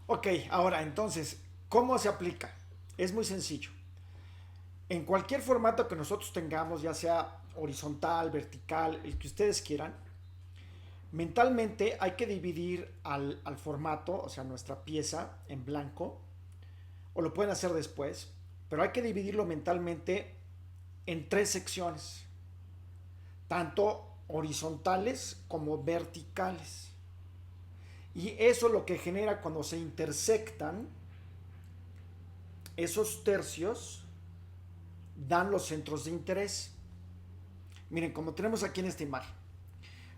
Ok, ahora entonces, ¿cómo se aplica? Es muy sencillo. En cualquier formato que nosotros tengamos, ya sea horizontal, vertical, el que ustedes quieran, mentalmente hay que dividir al formato, o sea, nuestra pieza en blanco, o lo pueden hacer después, pero hay que dividirlo mentalmente en tres secciones, tanto horizontales como verticales. Y eso lo que genera cuando se intersectan esos tercios dan los centros de interés. Miren, como tenemos aquí en esta imagen.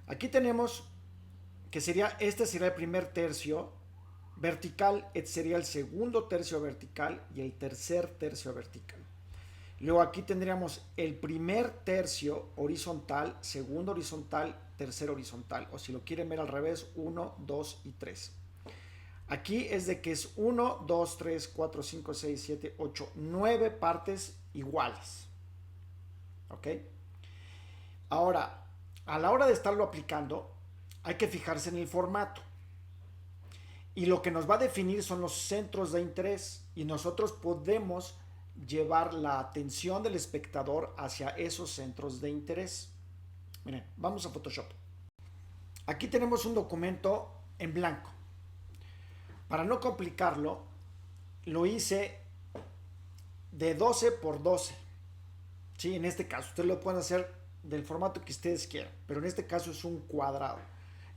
Aquí tenemos que este sería el primer tercio vertical, este sería el segundo tercio vertical y el tercer tercio vertical. Luego aquí tendríamos el primer tercio horizontal, segundo horizontal, tercer horizontal. O si lo quieren ver al revés, uno, 2 y 3. Aquí es de que es uno, 2, 3, 4, 5, 6, 7, 8, 9 partes iguales. ¿Ok? Ahora, a la hora de estarlo aplicando, hay que fijarse en el formato. Y lo que nos va a definir son los centros de interés. Y nosotros podemos llevar la atención del espectador hacia esos centros de interés. Miren, vamos a Photoshop. Aquí tenemos un documento en blanco. Para no complicarlo, lo hice de 12 por 12. Sí, en este caso, ustedes lo pueden hacer del formato que ustedes quieran, pero en este caso es un cuadrado.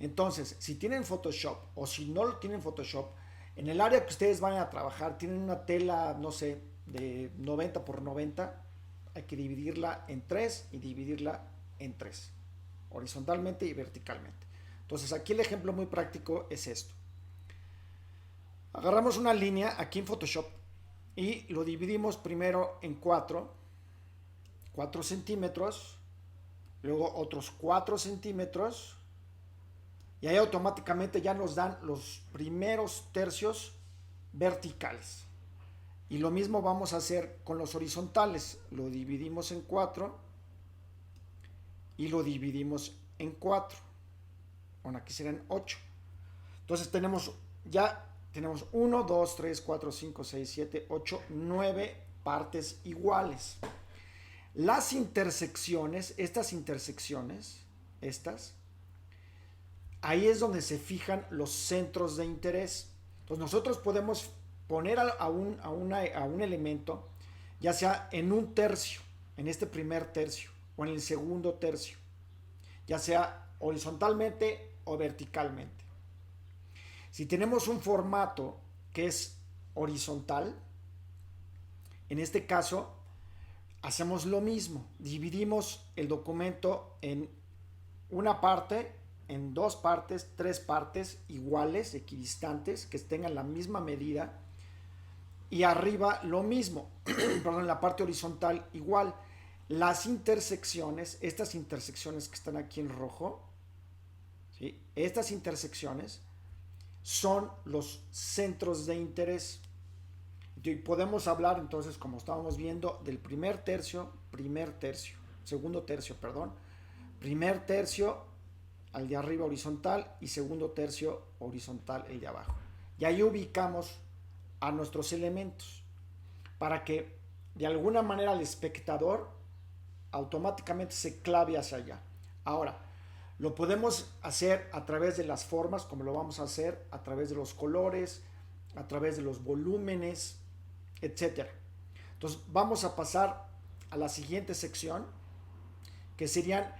Entonces, si tienen Photoshop o si no lo tienen Photoshop, en el área que ustedes vayan a trabajar, tienen una tela, no sé, de 90 por 90, hay que dividirla en 3 y dividirla en 3, horizontalmente y verticalmente. Entonces, aquí el ejemplo muy práctico es esto. Agarramos una línea aquí en Photoshop y lo dividimos primero en 4 centímetros, luego otros 4 centímetros, y ahí automáticamente ya nos dan los primeros tercios verticales. Y lo mismo vamos a hacer con los horizontales. Lo dividimos en 4 y lo dividimos en 4. Bueno, aquí serían 8. Entonces tenemos 1, 2, 3, 4, 5, 6, 7, 8, 9 partes iguales. Las intersecciones, estas, ahí es donde se fijan los centros de interés. Entonces nosotros podemos poner a un elemento, ya sea en un tercio, en este primer tercio, o en el segundo tercio, ya sea horizontalmente o verticalmente. Si tenemos un formato que es horizontal, en este caso hacemos lo mismo, dividimos el documento en una parte, en dos partes, tres partes iguales, equidistantes, que tengan la misma medida, y arriba lo mismo, perdón, la parte horizontal igual. Las intersecciones, estas intersecciones que están aquí en rojo, ¿sí? Estas intersecciones son los centros de interés. Y podemos hablar entonces, como estábamos viendo, del primer tercio, segundo tercio, perdón, primer tercio al de arriba horizontal y segundo tercio horizontal el de abajo. Y ahí ubicamos a nuestros elementos para que de alguna manera el espectador automáticamente se clave hacia allá. Ahora, lo podemos hacer a través de las formas, como lo vamos a hacer, a través de los colores, a través de los volúmenes, etcétera. Entonces vamos a pasar a la siguiente sección, que serían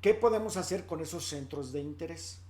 qué podemos hacer con esos centros de interés.